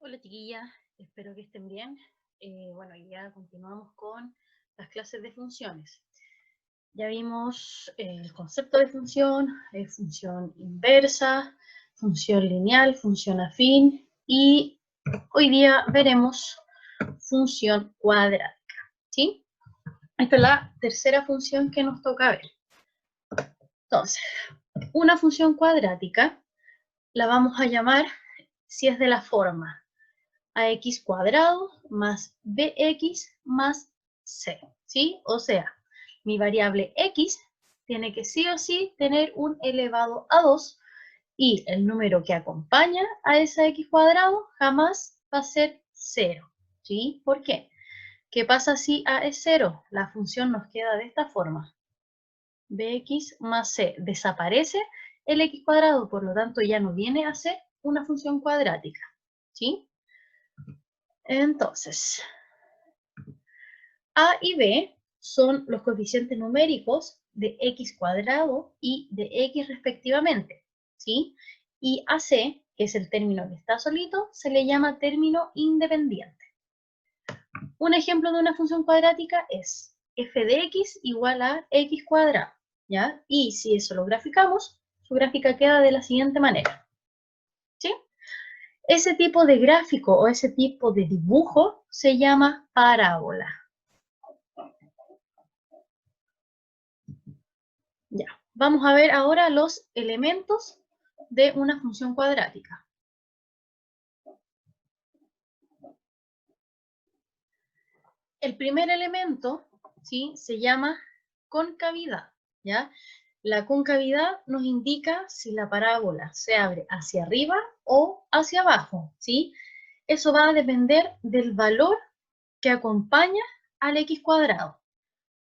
Hola chiquillas, espero que estén bien. Bueno, ya continuamos con las clases de funciones. Ya vimos el concepto de función, función inversa, función lineal, función afín y hoy día veremos función cuadrática, ¿sí? Esta es la tercera función que nos toca ver. Entonces, una función cuadrática la vamos a llamar si es de la forma ax cuadrado más bx más c, ¿sí? O sea, mi variable x tiene que sí o sí tener un elevado a 2 y el número que acompaña a esa x cuadrado jamás va a ser 0, ¿sí? ¿Por qué? ¿Qué pasa si a es 0? La función nos queda de esta forma. Bx más c desaparece el x cuadrado, por lo tanto ya no viene a ser una función cuadrática, ¿sí? Entonces, A y B son los coeficientes numéricos de x cuadrado y de x respectivamente, ¿sí? Y AC, que es el término que está solito, se le llama término independiente. Un ejemplo de una función cuadrática es f de x igual a x cuadrado, ¿ya? Y si eso lo graficamos, su gráfica queda de la siguiente manera, ¿sí? Ese tipo de gráfico o ese tipo de dibujo se llama parábola. Ya, vamos a ver ahora los elementos de una función cuadrática. El primer elemento, ¿sí?, se llama concavidad, ¿ya? La concavidad nos indica si la parábola se abre hacia arriba o hacia abajo, ¿sí? Eso va a depender del valor que acompaña al x cuadrado,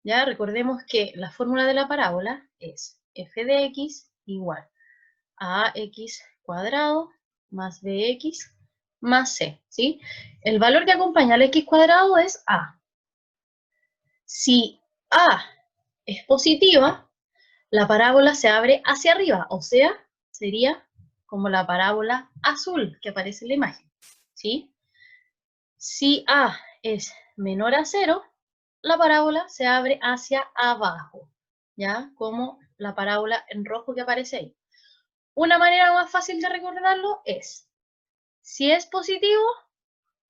¿ya? Recordemos que la fórmula de la parábola es f de x igual a ax cuadrado más bx más c, ¿sí? El valor que acompaña al x cuadrado es a. Si a es positiva, la parábola se abre hacia arriba, o sea, sería como la parábola azul que aparece en la imagen, ¿sí? Si a es menor a 0, la parábola se abre hacia abajo, ¿ya? Como la parábola en rojo que aparece ahí. Una manera más fácil de recordarlo es, si es positivo,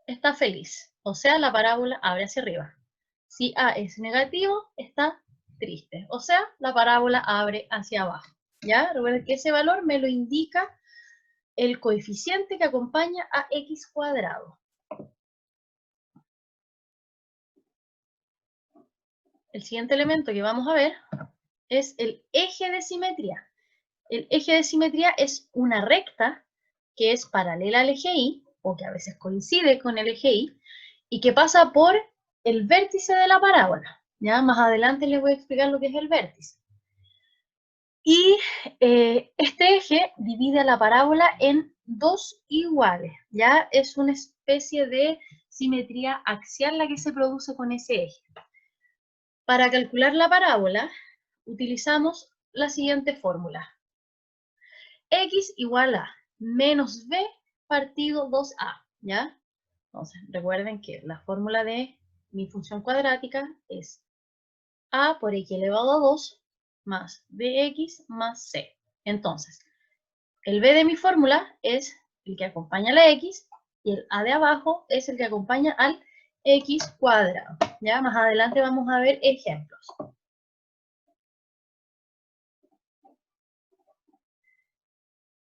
está feliz, o sea, la parábola abre hacia arriba. Si A es negativo, está triste, o sea, la parábola abre hacia abajo. ¿Ya? Recuerden que ese valor me lo indica el coeficiente que acompaña a x cuadrado. El siguiente elemento que vamos a ver es el eje de simetría. El eje de simetría es una recta que es paralela al eje Y, o que a veces coincide con el eje Y, y que pasa por el vértice de la parábola. Ya más adelante les voy a explicar lo que es el vértice. Y este eje divide a la parábola en dos iguales, ya es una especie de simetría axial la que se produce con ese eje. Para calcular la parábola, utilizamos la siguiente fórmula. X igual a menos b partido 2a, ¿ya? Entonces, recuerden que la fórmula de mi función cuadrática es a por x elevado a 2 más bx más c. Entonces, el b de mi fórmula es el que acompaña a la x y el a de abajo es el que acompaña al x cuadrado. Ya más adelante vamos a ver ejemplos.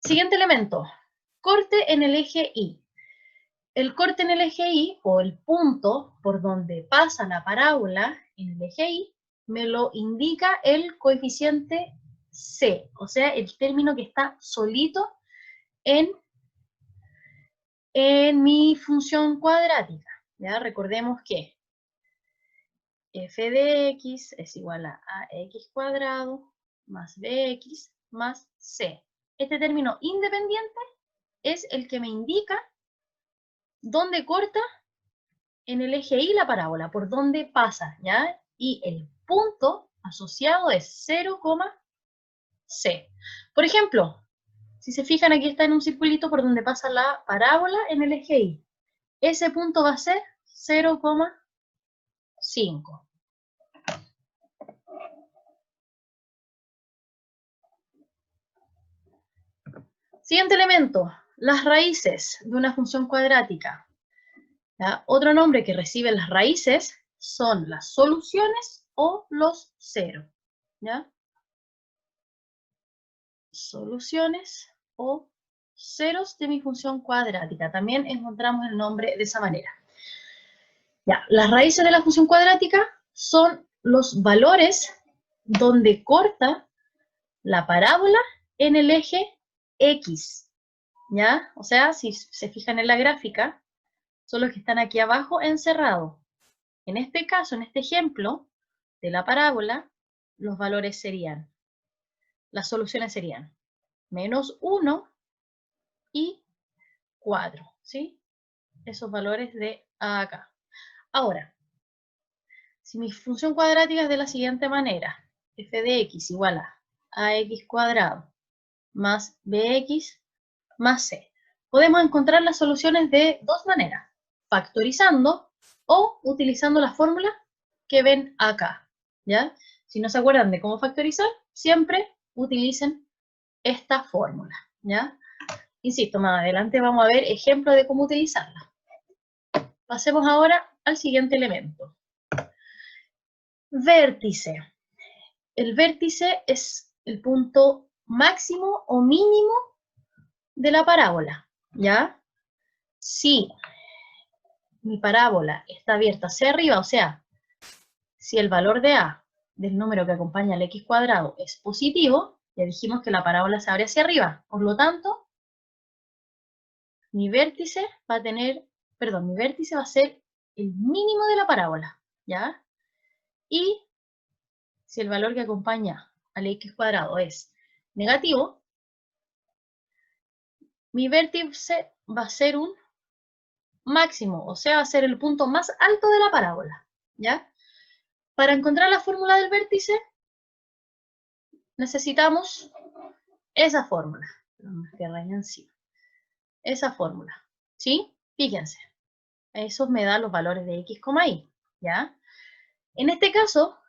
Siguiente elemento, corte en el eje Y. El corte en el eje Y, o el punto por donde pasa la parábola en el eje Y, me lo indica el coeficiente C, o sea, el término que está solito en mi función cuadrática. ¿Ya? Recordemos que f de x es igual a ax cuadrado más bx más c. Este término independiente es el que me indica dónde corta en el eje Y la parábola, por dónde pasa, ¿ya? Y el punto asociado es 0, c. Por ejemplo, si se fijan aquí está en un circulito por donde pasa la parábola en el eje Y. ese punto va a ser 0,5. Siguiente elemento, las raíces de una función cuadrática. ¿Ya? Otro nombre que reciben las raíces son las soluciones o los ceros. ¿Ya? Soluciones o ceros de mi función cuadrática. También encontramos el nombre de esa manera. Ya, las raíces de la función cuadrática son los valores donde corta la parábola en el eje X. ¿Ya? O sea, si se fijan en la gráfica, son los que están aquí abajo encerrados. En este caso, en este ejemplo de la parábola, los valores serían, las soluciones serían -1 y 4, ¿sí? Esos valores de acá. Ahora, si mi función cuadrática es de la siguiente manera, f de x igual a ax cuadrado más bx más c, podemos encontrar las soluciones de dos maneras, factorizando o utilizando la fórmula que ven acá, ¿ya? Si no se acuerdan de cómo factorizar, siempre utilicen esta fórmula, ¿ya? Insisto, más adelante vamos a ver ejemplos de cómo utilizarla. Pasemos ahora al siguiente elemento. Vértice. El vértice es el punto máximo o mínimo de la parábola, ¿ya? Si mi parábola está abierta hacia arriba, o sea, si el valor de a del número que acompaña al x cuadrado es positivo, ya dijimos que la parábola se abre hacia arriba, por lo tanto, mi vértice va a ser el mínimo de la parábola, ¿ya? Y si el valor que acompaña al x cuadrado es negativo, mi vértice va a ser un máximo, o sea, va a ser el punto más alto de la parábola, ¿ya? Para encontrar la fórmula del vértice, necesitamos esa fórmula. Esa fórmula, ¿sí? Fíjense, eso me da los valores de x, y, ¿ya? En este caso,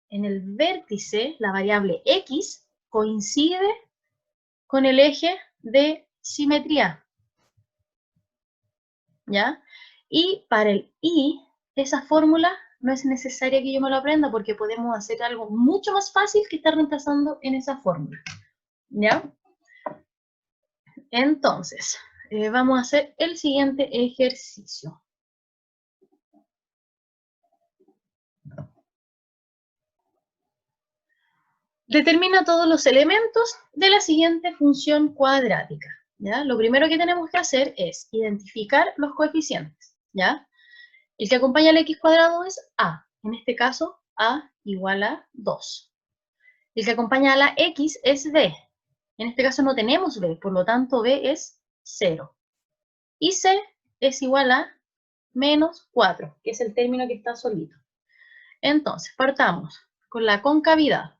en el vértice, la variable x coincide con el eje de simetría, ¿ya? Y para el y, esa fórmula no es necesaria que yo me lo aprenda porque podemos hacer algo mucho más fácil que estar reemplazando en esa fórmula, ¿ya? Entonces, vamos a hacer el siguiente ejercicio. Determina todos los elementos de la siguiente función cuadrática, ¿ya? Lo primero que tenemos que hacer es identificar los coeficientes, ¿ya? El que acompaña al x cuadrado es a, en este caso a igual a 2. El que acompaña a la x es b, en este caso no tenemos b, por lo tanto b es 0. Y c es igual a menos 4, que es el término que está solito. Entonces, partamos con la concavidad.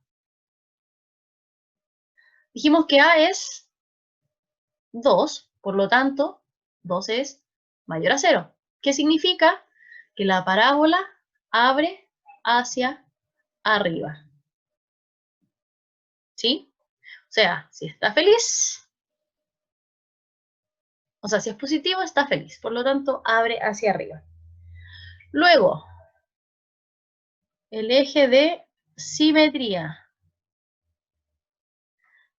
Dijimos que a es 2, por lo tanto, 2 es mayor a 0. ¿Qué significa? Que la parábola abre hacia arriba. ¿Sí? O sea, si está feliz, o sea, si es positivo, está feliz. Por lo tanto, abre hacia arriba. Luego, el eje de simetría.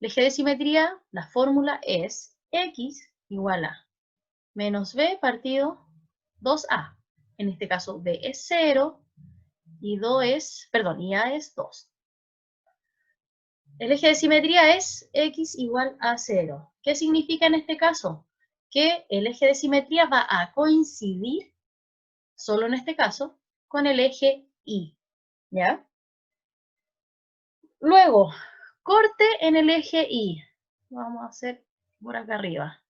El eje de simetría, la fórmula es x igual a menos b partido 2a. En este caso, b es 0 y a es 2. El eje de simetría es x igual a 0. ¿Qué significa en este caso? Que el eje de simetría va a coincidir, solo en este caso, con el eje y, ¿ya? Luego, corte en el eje y. Vamos a hacer por acá arriba.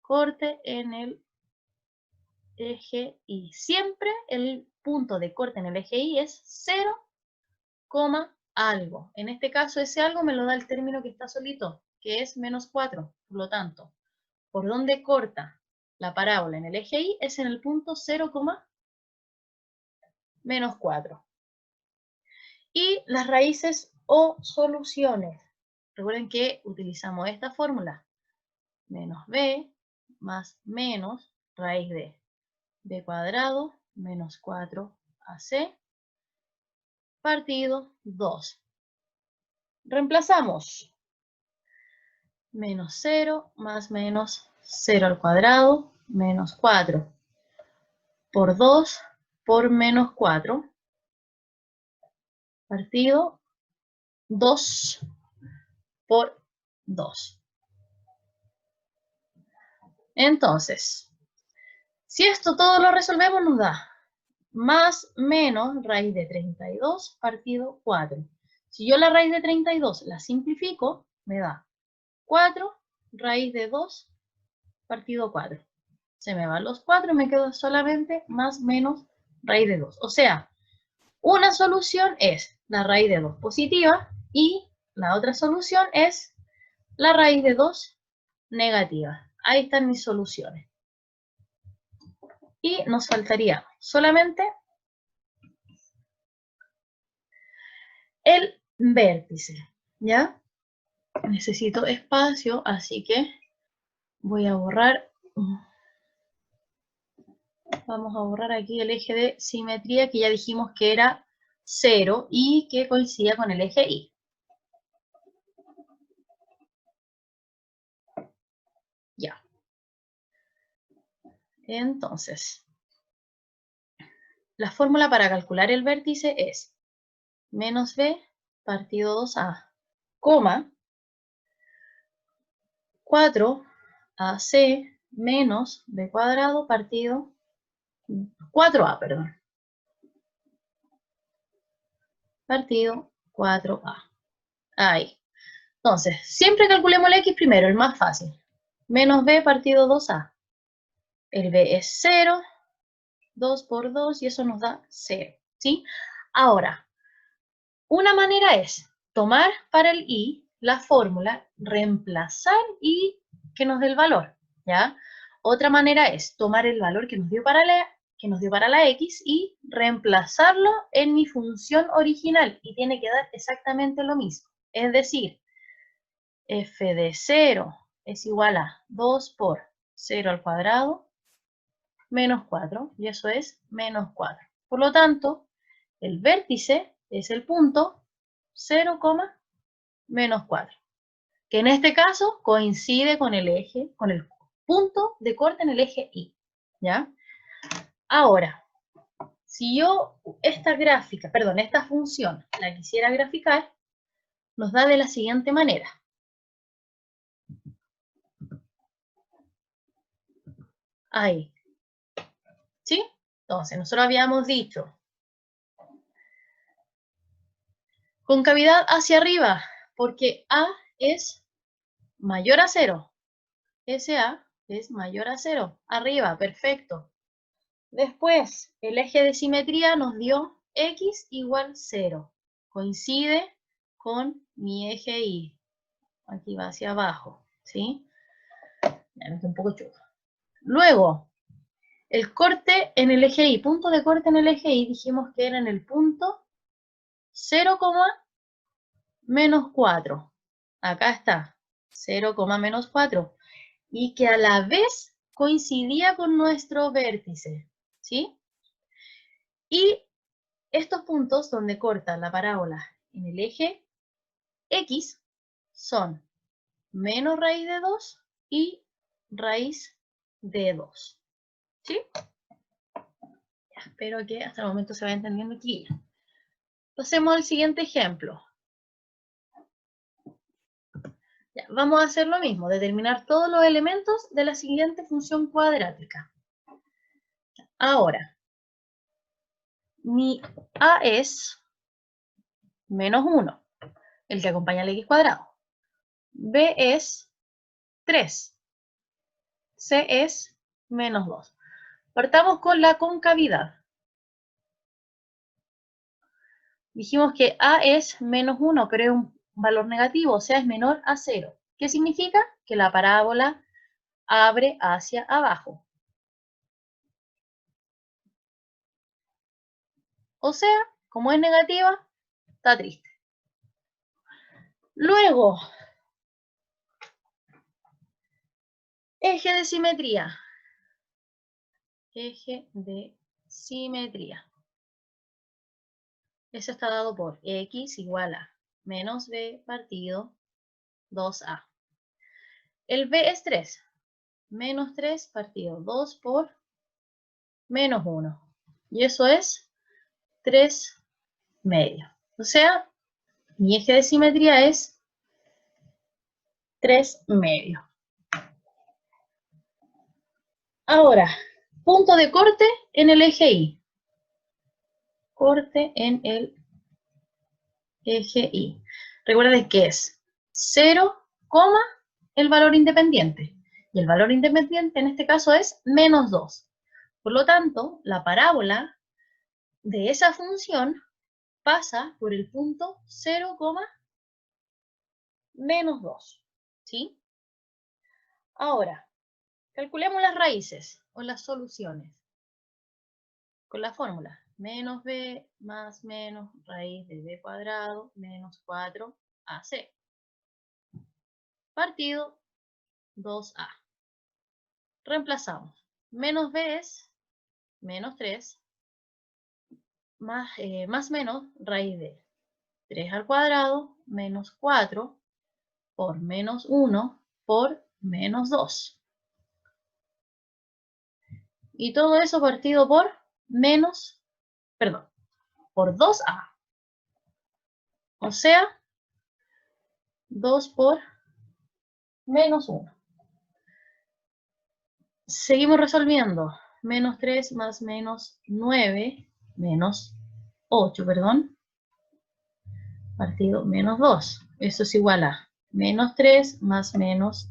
Corte en el eje y. Siempre el punto de corte en el eje y es 0, algo. En este caso, ese algo me lo da el término que está solito, que es menos 4. Por lo tanto, ¿por dónde corta la parábola en el eje Y es en el punto 0, menos 4. Y las raíces o soluciones. Recuerden que utilizamos esta fórmula. Menos b más menos raíz de b cuadrado menos 4ac partido 2. Reemplazamos. Menos 0 más menos 0 al cuadrado menos 4 por 2 por menos 4 partido 2 por 2. Entonces, si esto todo lo resolvemos, nos da más menos raíz de 32 partido 4. Si yo la raíz de 32 la simplifico, me da 4 raíz de 2 partido 4. Se me van los 4 y me quedo solamente más menos raíz de 2. O sea, una solución es la raíz de 2 positiva y la otra solución es la raíz de 2 negativa. Ahí están mis soluciones. Y nos faltaría solamente el vértice, ¿ya? Necesito espacio, así que voy a borrar. Vamos a borrar aquí el eje de simetría que ya dijimos que era 0 y que coincidía con el eje Y. Ya. Entonces, la fórmula para calcular el vértice es menos b partido 2a, coma 4ac menos b cuadrado partido 4a, perdón. Partido 4a. Ahí. Entonces, siempre calculemos el x primero, el más fácil. Menos b partido 2a. El b es 0, 2 por 2, y eso nos da 0, ¿sí? Ahora, una manera es tomar para el y la fórmula, reemplazar y que nos dé el valor, ¿ya? Otra manera es tomar el valor que nos dio para la x y reemplazarlo en mi función original, y tiene que dar exactamente lo mismo. Es decir, f de 0 es igual a 2 por 0 al cuadrado menos 4, y eso es menos 4. Por lo tanto, el vértice es el punto 0, menos 4, que en este caso coincide con el eje, con el punto de corte en el eje Y, ¿ya? Ahora, si yo esta función la quisiera graficar, nos da de la siguiente manera. Ahí. ¿Sí? Entonces, nosotros habíamos dicho concavidad hacia arriba, porque A es mayor a 0. SA es mayor a 0. Arriba, perfecto. Después, el eje de simetría nos dio x igual 0. Coincide con mi eje Y. Aquí va hacia abajo, ¿sí? Ya me quedé un poco chulo. Luego, el corte en el eje Y, punto de corte en el eje Y, dijimos que era en el punto 0, menos 4. Acá está, 0, menos 4. Y que a la vez coincidía con nuestro vértice, ¿sí? Y estos puntos donde corta la parábola en el eje X son menos raíz de 2 y raíz de 2. ¿Sí? Ya, espero que hasta el momento se vaya entendiendo aquí. Pasemos al siguiente ejemplo. Ya, vamos a hacer lo mismo, determinar todos los elementos de la siguiente función cuadrática. Ahora, mi A es menos 1, el que acompaña al x cuadrado. B es 3. C es menos 2. Partamos con la concavidad. Dijimos que A es menos 1, pero es un valor negativo, o sea, es menor a 0. ¿Qué significa? Que la parábola abre hacia abajo. O sea, como es negativa, está triste. Luego, eje de simetría. Eje de simetría. Eso está dado por x igual a menos b partido 2a. El b es 3. Menos 3 partido 2 por menos 1. Y eso es 3 medios. O sea, mi eje de simetría es 3 medios. Ahora, punto de corte en el eje Y. Corte en el eje Y. Recuerden que es 0, el valor independiente. Y el valor independiente en este caso es menos 2. Por lo tanto, la parábola de esa función pasa por el punto 0, menos 2. ¿Sí? Ahora, calculemos las raíces o las soluciones. Con la fórmula menos b más menos raíz de b cuadrado menos 4ac. Partido 2a. Reemplazamos. Menos b es menos 3 más menos raíz de 3 al cuadrado menos 4 por menos 1 por menos 2. Y todo eso partido por por 2a. O sea, 2 por menos 1. Seguimos resolviendo. Menos 3 más menos 9, menos 8, perdón. Partido menos 2. Eso es igual a menos 3 más menos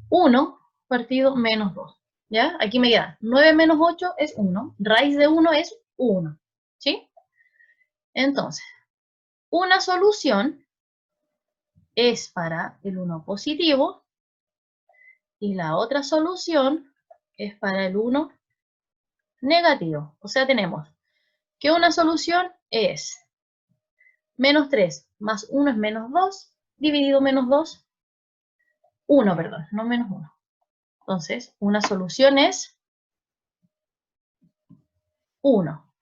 1, partido menos 2. ¿Ya? Aquí me queda 9 menos 8 es 1. Raíz de 1 es 1. ¿Sí? Entonces, una solución es para el 1 positivo y la otra solución es para el 1 negativo. O sea, tenemos que una solución es menos 3 más 1 es menos 2, dividido menos 2, 1, perdón, no menos 1. Entonces, una solución es 1.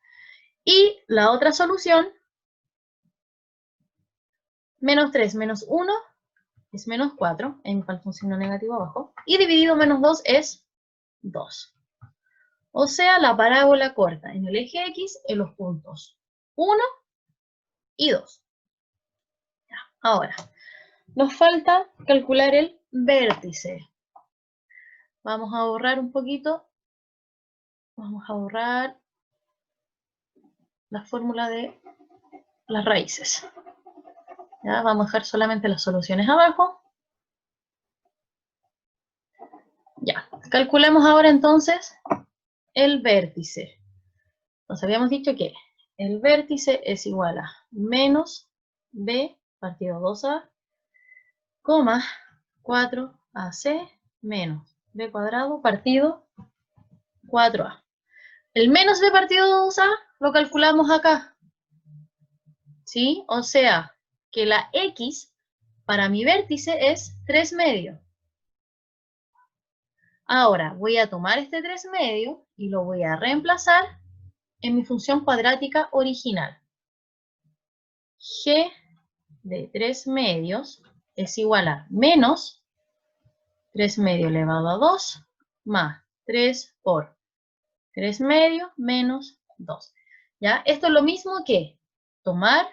Y la otra solución, menos 3 menos 1 es menos 4, ahí me falta un signo negativo abajo, y dividido menos 2 es 2. O sea, la parábola corta en el eje X en los puntos 1 y 2. Ya, ahora, nos falta calcular el vértice. Vamos a borrar un poquito. Vamos a borrar la fórmula de las raíces. ¿Ya? Vamos a dejar solamente las soluciones abajo. Ya, calculemos ahora entonces el vértice. Nos habíamos dicho que el vértice es igual a menos b partido 2a, 4ac menos b cuadrado partido 4a. El menos b partido 2a lo calculamos acá. ¿Sí? O sea, que la x para mi vértice es 3 medios. Ahora voy a tomar este 3 medios y lo voy a reemplazar en mi función cuadrática original. G de 3 medios es igual a menos 3 medios elevado a 2 más 3 por 3 medios menos 2. ¿Ya? Esto es lo mismo que tomar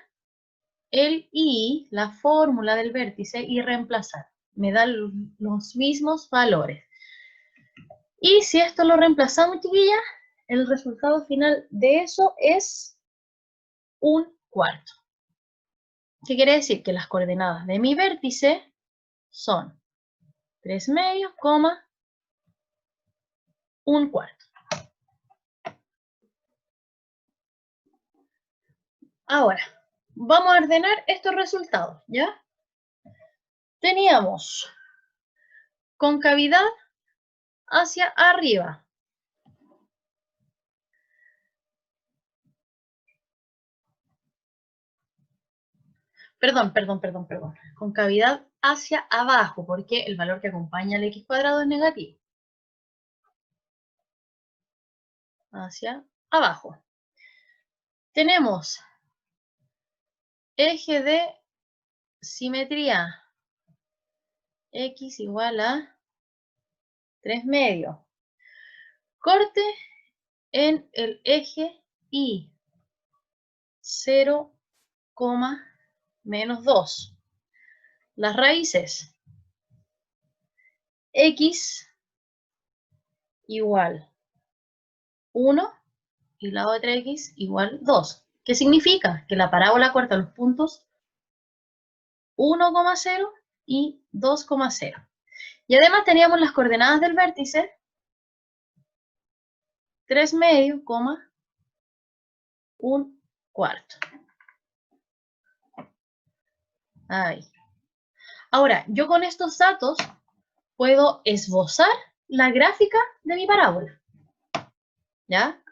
el I, la fórmula del vértice, y reemplazar. Me da los mismos valores. Y si esto lo reemplazamos, chiquillas, el resultado final de eso es 1/4. ¿Qué quiere decir? Que las coordenadas de mi vértice son 3 medios, 1/4. Ahora, vamos a ordenar estos resultados, ¿ya? Teníamos concavidad hacia arriba. Perdón. Concavidad hacia abajo, porque el valor que acompaña al x cuadrado es negativo. Hacia abajo. Tenemos eje de simetría x igual a 3 medios. Corte en el eje y 0, menos 2. Las raíces x igual 1 y la otra x igual 2. ¿Qué significa? Que la parábola corta los puntos 1,0 y 2,0. Y además teníamos las coordenadas del vértice 3 medios, 1 cuarto. Ahí. Ahora, yo con estos datos puedo esbozar la gráfica de mi parábola. ¿Ya?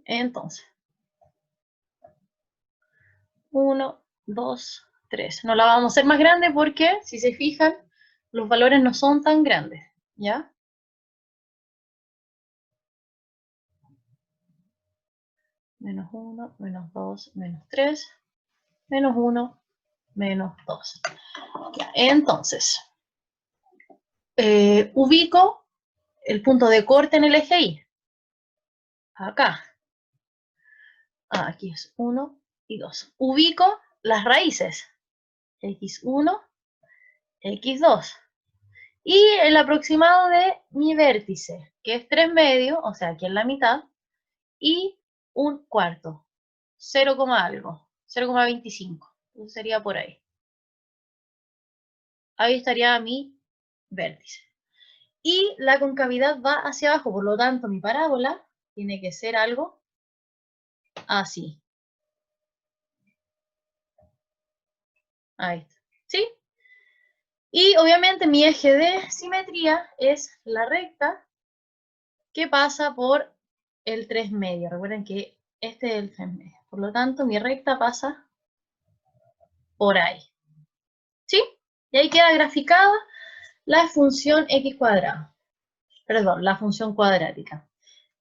Entonces, 1, 2, 3. No la vamos a hacer más grande porque, si se fijan, los valores no son tan grandes. ¿Ya? Menos 1, menos 2, menos 3, menos 1, menos 2. Ya, entonces, ubico el punto de corte en el eje Y. Acá. Aquí es 1 y 2. Ubico las raíces. x1, x2. Y el aproximado de mi vértice, que es 3 medios, o sea, aquí en la mitad, y 1 cuarto, 0, algo, 0,25. Entonces sería por ahí. Ahí estaría mi vértice. Y la concavidad va hacia abajo, por lo tanto mi parábola tiene que ser algo así. Ahí está. ¿Sí? Y obviamente mi eje de simetría es la recta que pasa por el 3 medio. Recuerden que este es el 3 medio. Por lo tanto, mi recta pasa por ahí. ¿Sí? Y ahí queda graficada la función x cuadrado. Perdón, la función cuadrática.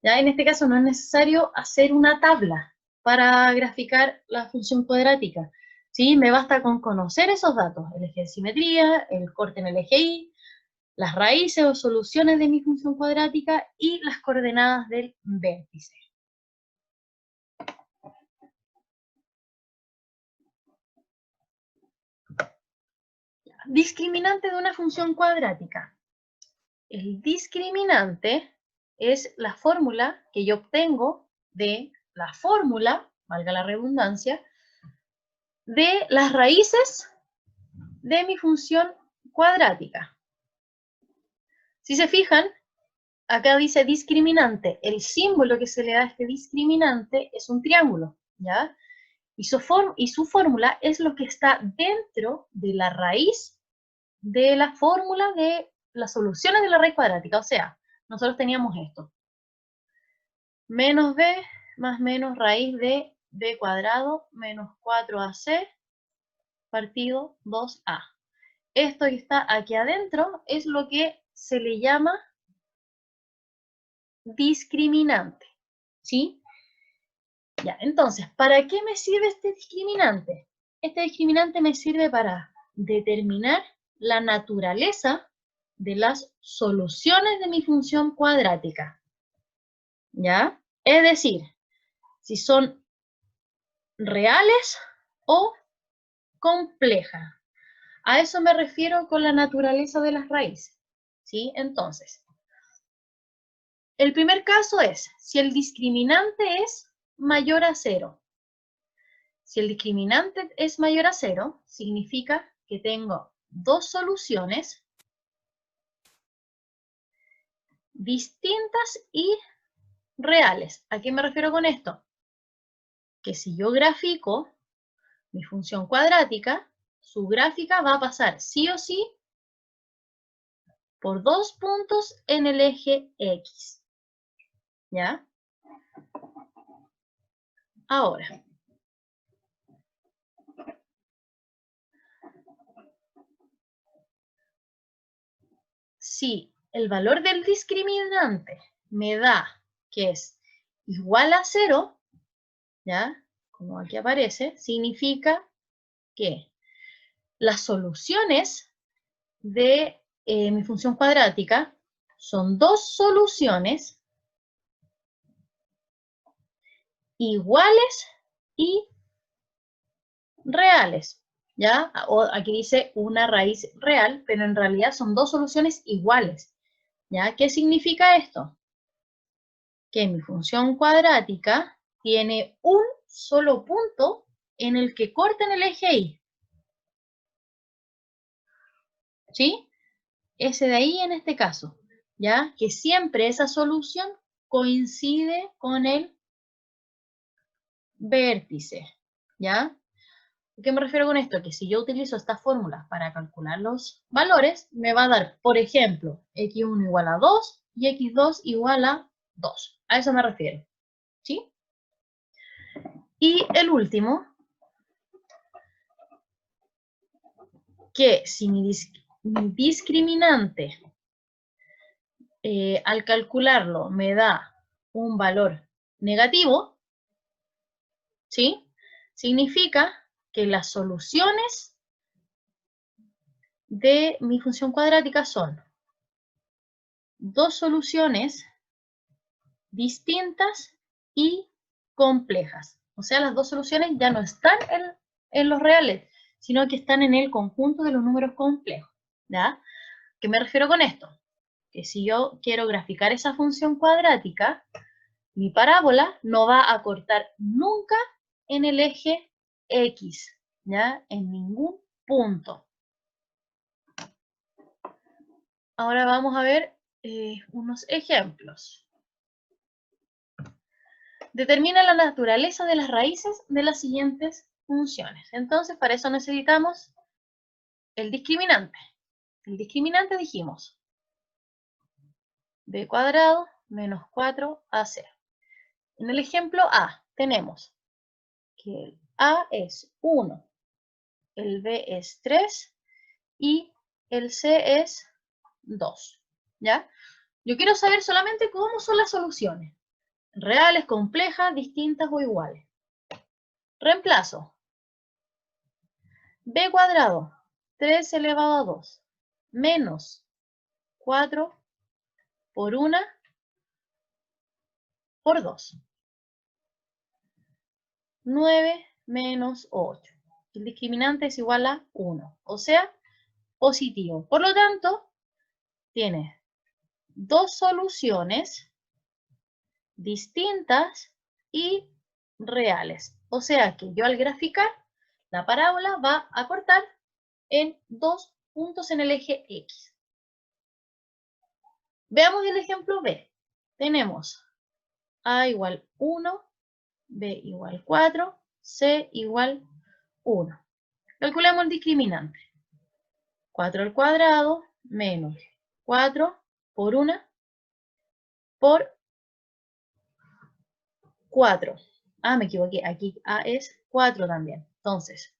Ya en este caso no es necesario hacer una tabla para graficar la función cuadrática. ¿Sí? Me basta con conocer esos datos, el eje de simetría, el corte en el eje Y, las raíces o soluciones de mi función cuadrática y las coordenadas del vértice. Discriminante de una función cuadrática. El discriminante es la fórmula que yo obtengo de la fórmula, valga la redundancia, de las raíces de mi función cuadrática. Si se fijan, acá dice discriminante. El símbolo que se le da a este discriminante es un triángulo, ¿ya? Y su fórmula es lo que está dentro de la raíz de la fórmula de las soluciones de la raíz cuadrática. O sea, nosotros teníamos esto. Menos b más menos raíz de b cuadrado menos 4ac partido 2a. Esto que está aquí adentro es lo que se le llama discriminante. ¿Sí? Ya, entonces, ¿para qué me sirve este discriminante? Este discriminante me sirve para determinar la naturaleza de las soluciones de mi función cuadrática. ¿Ya? Es decir, si son reales o complejas. A eso me refiero con la naturaleza de las raíces. ¿Sí? Entonces, el primer caso es si el discriminante es mayor a 0. Si el discriminante es mayor a 0, significa que tengo dos soluciones distintas y reales. ¿A qué me refiero con esto? Que si yo grafico mi función cuadrática, su gráfica va a pasar sí o sí por dos puntos en el eje X. ¿Ya? Ahora, si el valor del discriminante me da que es igual a 0, ¿ya? Como aquí aparece, significa que las soluciones de mi función cuadrática son dos soluciones iguales y reales, ¿ya? O aquí dice una raíz real, pero en realidad son dos soluciones iguales, ¿ya? ¿Qué significa esto? Que mi función cuadrática tiene un solo punto en el que corta en el eje Y, ¿sí? Ese de ahí en este caso, ¿ya? Que siempre esa solución coincide con el vértice, ¿ya? ¿A qué me refiero con esto? Que si yo utilizo estas fórmulas para calcular los valores, me va a dar, por ejemplo, x1 igual a 2 y x2 igual a 2. A eso me refiero, ¿sí? Y el último, que si mi discriminante al calcularlo me da un valor negativo, ¿sí? Significa que las soluciones de mi función cuadrática son dos soluciones distintas y complejas. O sea, las dos soluciones ya no están en los reales, sino que están en el conjunto de los números complejos. ¿Ya? ¿Qué me refiero con esto? Que si yo quiero graficar esa función cuadrática, mi parábola no va a cortar nunca en el eje X, ¿ya? En ningún punto. Ahora vamos a ver unos ejemplos. Determina la naturaleza de las raíces de las siguientes funciones. Entonces, para eso necesitamos el discriminante. El discriminante dijimos b cuadrado menos 4ac. En el ejemplo A tenemos que el A es 1, el B es 3 y el C es 2. ¿Ya? Yo quiero saber solamente cómo son las soluciones. Reales, complejas, distintas o iguales. Reemplazo. B cuadrado, 3 elevado a 2, menos 4 por 1 por 2. 9 menos 8. El discriminante es igual a 1, o sea, positivo. Por lo tanto, tiene dos soluciones distintas y reales. O sea que yo al graficar, la parábola va a cortar en dos puntos en el eje X. Veamos el ejemplo B. Tenemos A igual 1, B igual 4, C igual 1. Calculemos el discriminante. 4 al cuadrado menos 4 por 1 por 4. Ah, me equivoqué. Aquí A es 4 también. Entonces,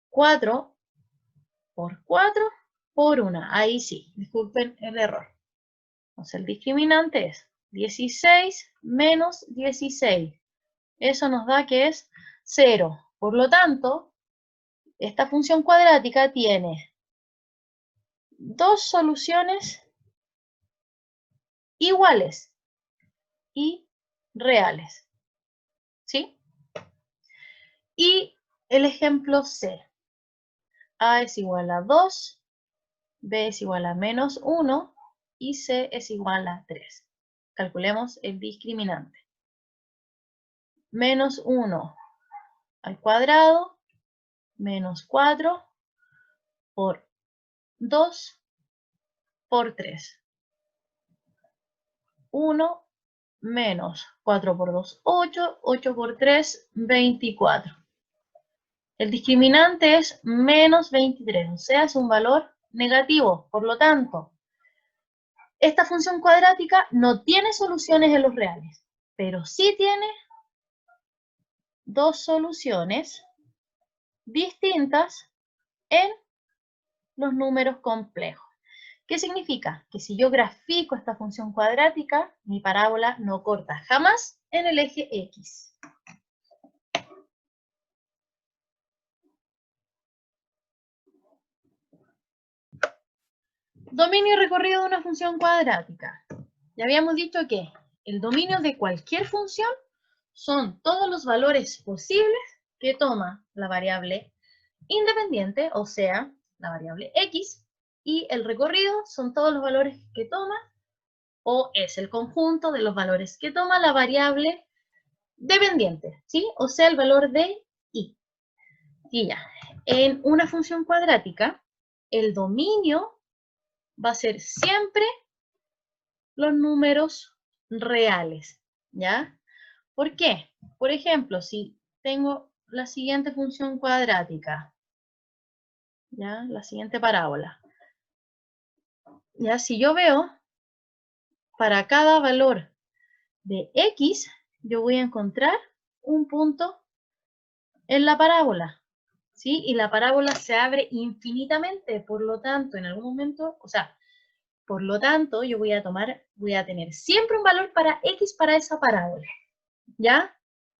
4 por 4 por 1. Ahí sí, disculpen el error. Entonces, el discriminante es 16 menos 16. Eso nos da que es 0. Por lo tanto, esta función cuadrática tiene dos soluciones iguales y reales. ¿Sí? Y el ejemplo C. A es igual a 2, B es igual a menos 1 y C es igual a 3. Calculemos el discriminante. Menos 1 al cuadrado menos 4 por 2 por 3. 1 menos 4 por 2, 8, 8 por 3, 24. El discriminante es menos 23, o sea, es un valor negativo. Por lo tanto, esta función cuadrática no tiene soluciones en los reales, pero sí tiene dos soluciones distintas en los números complejos. ¿Qué significa? Que si yo grafico esta función cuadrática, mi parábola no corta jamás en el eje X. Dominio y recorrido de una función cuadrática. Ya habíamos dicho que el dominio de cualquier función son todos los valores posibles que toma la variable independiente, o sea, la variable X, y el recorrido son todos los valores que toma, o es el conjunto de los valores que toma la variable dependiente, ¿sí? O sea, el valor de Y. Y ya, en una función cuadrática, el dominio va a ser siempre los números reales, ¿ya? ¿Por qué? Por ejemplo, si tengo la siguiente función cuadrática, ¿ya? La siguiente parábola. Ya, si yo veo, para cada valor de X, yo voy a encontrar un punto en la parábola, ¿sí? Y la parábola se abre infinitamente, por lo tanto, en algún momento, o sea, por lo tanto, yo voy a tener siempre un valor para X para esa parábola, ¿ya?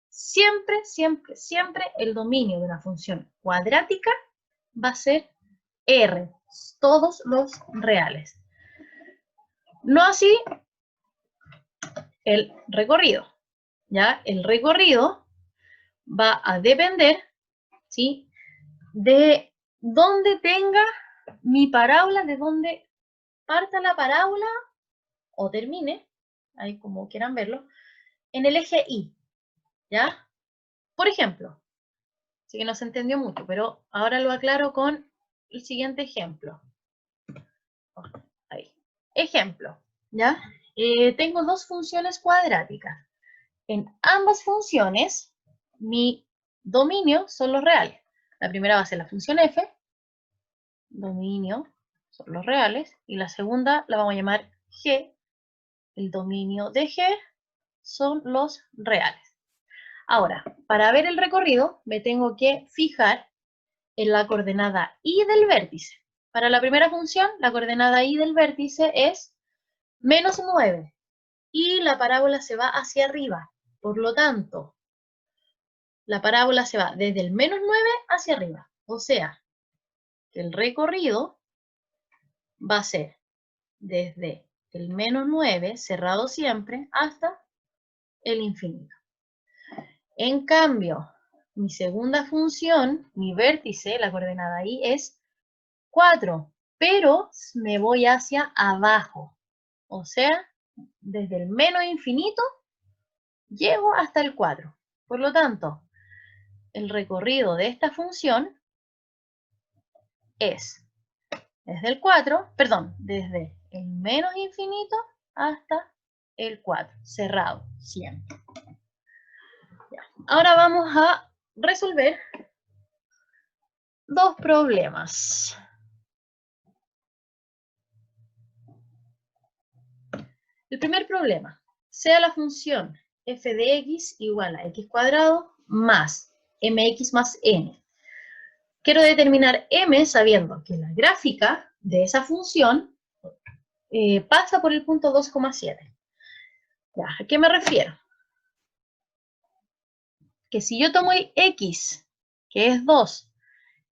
Siempre, siempre, siempre el dominio de una función cuadrática va a ser R, todos los reales. No así el recorrido, ¿ya? El recorrido va a depender, ¿sí? De dónde tenga mi parábola, de dónde parta la parábola o termine, ahí como quieran verlo, en el eje Y, ¿ya? Por ejemplo, así que no se entendió mucho, pero ahora lo aclaro con el siguiente ejemplo. Ahí. Ejemplo, ¿ya? Tengo dos funciones cuadráticas. En ambas funciones, mi dominio son los reales. La primera va a ser la función f, dominio son los reales, y la segunda la vamos a llamar g, el dominio de g son los reales. Ahora, para ver el recorrido, me tengo que fijar en la coordenada y del vértice. Para la primera función, la coordenada y del vértice es menos 9, y la parábola se va hacia arriba. Por lo tanto, la parábola se va desde el menos 9 hacia arriba. O sea, que el recorrido va a ser desde el menos 9, cerrado siempre, hasta el infinito. En cambio, mi segunda función, mi vértice, la coordenada y, es 4, pero me voy hacia abajo. O sea, desde el menos infinito, llego hasta el 4. Por lo tanto, el recorrido de esta función es desde el 4, perdón, desde el menos infinito hasta el 4, cerrado siempre. Ya. Ahora vamos a resolver dos problemas. El primer problema, sea la función f de x igual a x cuadrado más mx más n. Quiero determinar m sabiendo que la gráfica de esa función pasa por el punto 2,7. ¿A qué me refiero? Que si yo tomo el x, que es 2,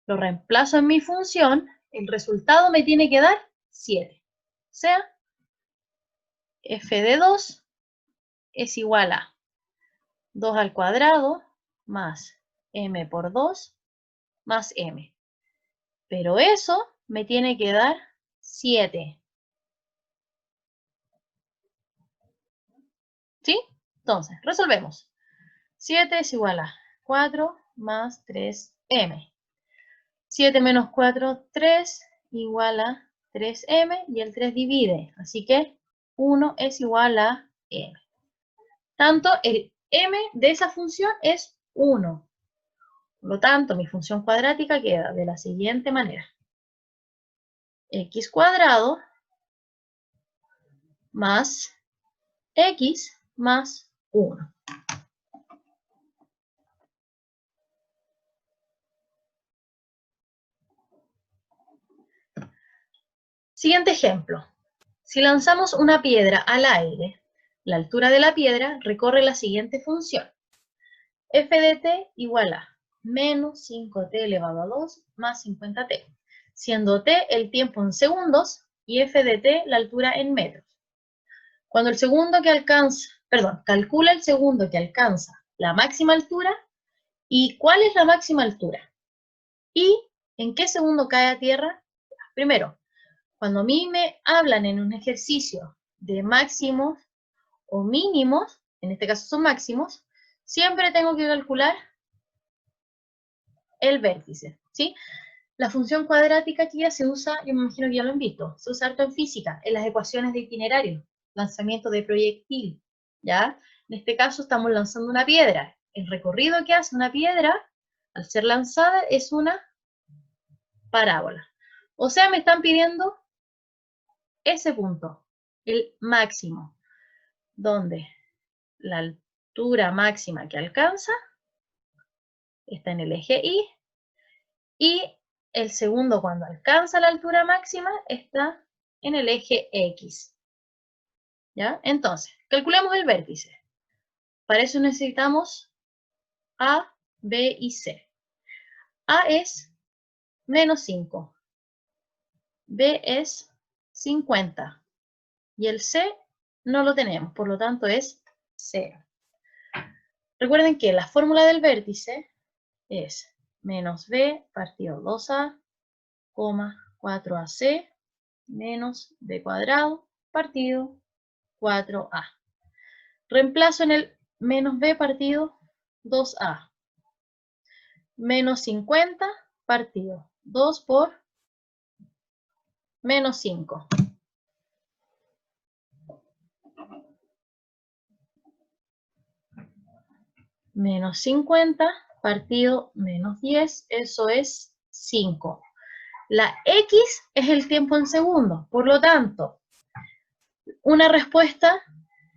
lo reemplazo en mi función, el resultado me tiene que dar 7. O sea, f de 2 es igual a 2 al cuadrado más m por 2 más m. Pero eso me tiene que dar 7. ¿Sí? Entonces, resolvemos. 7 es igual a 4 más 3m. 7 menos 4, 3, igual a 3m, y el 3 divide. Así que 1 es igual a m. Tanto el m de esa función es 1. Por lo tanto, mi función cuadrática queda de la siguiente manera. X cuadrado más x más 1. Siguiente ejemplo. Si lanzamos una piedra al aire, la altura de la piedra recorre la siguiente función. F de t igual a menos 5t elevado a 2 más 50t, siendo t el tiempo en segundos y f de t la altura en metros. Cuando el segundo que alcanza, calcula el segundo que alcanza la máxima altura y cuál es la máxima altura y en qué segundo cae a tierra. Primero, cuando a mí me hablan en un ejercicio de máximos o mínimos, en este caso son máximos, siempre tengo que calcular el vértice, ¿sí? La función cuadrática aquí ya se usa, yo me imagino que ya lo han visto, se usa harto en física, en las ecuaciones de itinerario, lanzamiento de proyectil, ¿ya? En este caso estamos lanzando una piedra. El recorrido que hace una piedra, al ser lanzada, es una parábola. O sea, me están pidiendo ese punto, el máximo, donde la altura máxima que alcanza está en el eje y el segundo cuando alcanza la altura máxima está en el eje X. ¿Ya? Entonces, calculemos el vértice. Para eso necesitamos A, B y C. A es menos 5. B es 50. Y el C no lo tenemos, por lo tanto es 0. Recuerden que la fórmula del vértice es menos B partido 2A, 4AC, menos B cuadrado partido 4A. Reemplazo en el menos B partido 2A. Menos 50 partido 2 por menos 5. Menos 50 partido menos 10, eso es 5. La X es el tiempo en segundos, por lo tanto, una respuesta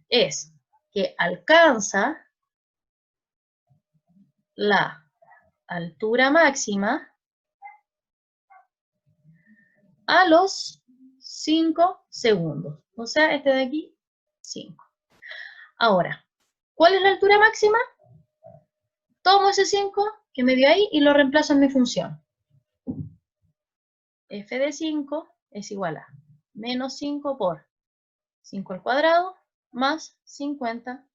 es que alcanza la altura máxima a los 5 segundos. O sea, este de aquí, 5. Ahora, ¿cuál es la altura máxima? Tomo ese 5 que me dio ahí y lo reemplazo en mi función. F de 5 es igual a menos 5 por 5 al cuadrado más 50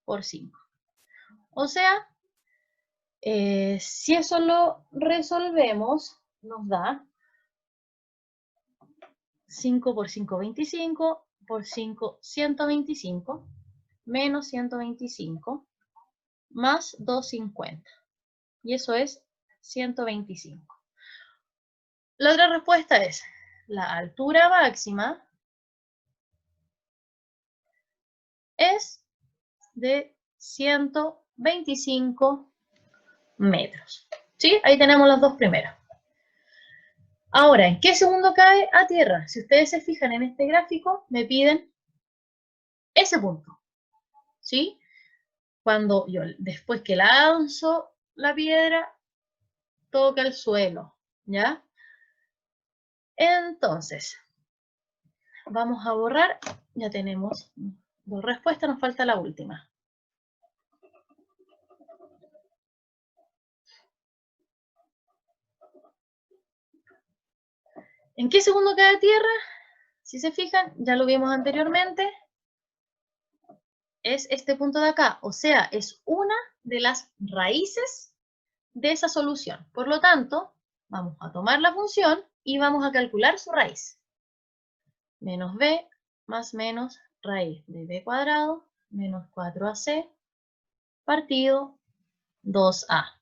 por 5. O sea, si eso lo resolvemos, nos da 5 por 5, 25, por 5, 125, menos 125, más 250. Y eso es 125. La otra respuesta es, la altura máxima es de 125 metros. ¿Sí? Ahí tenemos las dos primeras. Ahora, ¿en qué segundo cae a tierra? Si ustedes se fijan en este gráfico, me piden ese punto. ¿Sí? Cuando yo, después que lanzo la piedra, toca el suelo. ¿Ya? Entonces, vamos a borrar. Ya tenemos dos respuestas, nos falta la última. ¿En qué segundo cae a tierra? Si se fijan, ya lo vimos anteriormente, es este punto de acá. O sea, es una de las raíces de esa solución. Por lo tanto, vamos a tomar la función y vamos a calcular su raíz. Menos b más menos raíz de b cuadrado menos 4ac partido 2a.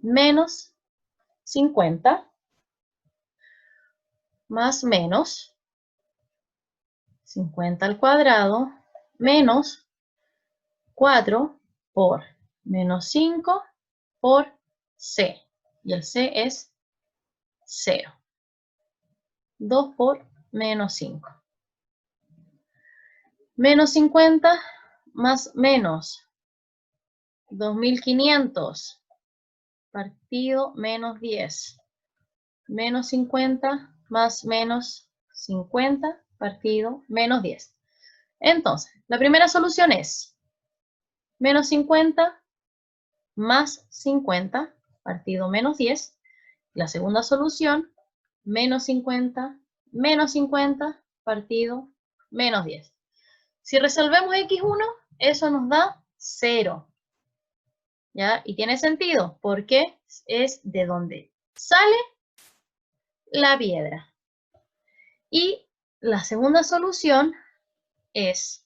Menos 50 más menos 50 al cuadrado menos 4 por menos 5 por c. Y el c es 0. 2 por menos 5. Menos 50 más menos 2500 partido menos 10. Menos 50 más menos 50 partido menos 10. Entonces, la primera solución es menos 50 más 50 partido menos 10. La segunda solución, menos 50 menos 50 partido menos 10. Si resolvemos x1, eso nos da 0. ¿Ya? Y tiene sentido, porque es de donde sale la piedra. Y la segunda solución es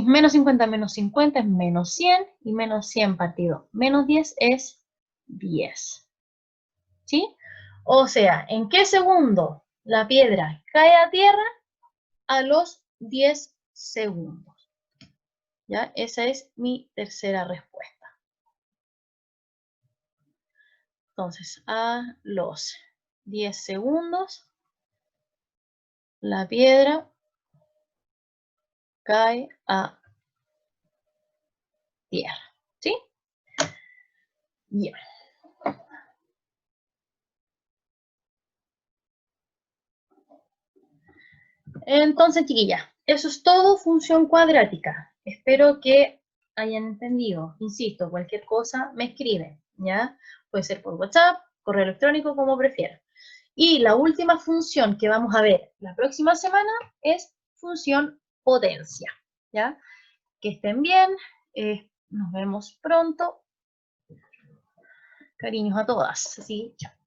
menos 50 menos 50 es menos 100 y menos 100 partido menos 10 es 10. ¿Sí? O sea, ¿en qué segundo la piedra cae a tierra? A los 10 segundos. ¿Ya? Esa es mi tercera respuesta. Entonces, a los 10 segundos, la piedra cae a tierra. ¿Sí? Bien. Entonces, chiquillas, eso es todo función cuadrática. Espero que hayan entendido. Insisto, cualquier cosa me escriben, ¿ya? Puede ser por WhatsApp, correo electrónico, como prefieran. Y la última función que vamos a ver la próxima semana es función potencia, ¿ya? Que estén bien, nos vemos pronto. Cariños a todas. Así, chao.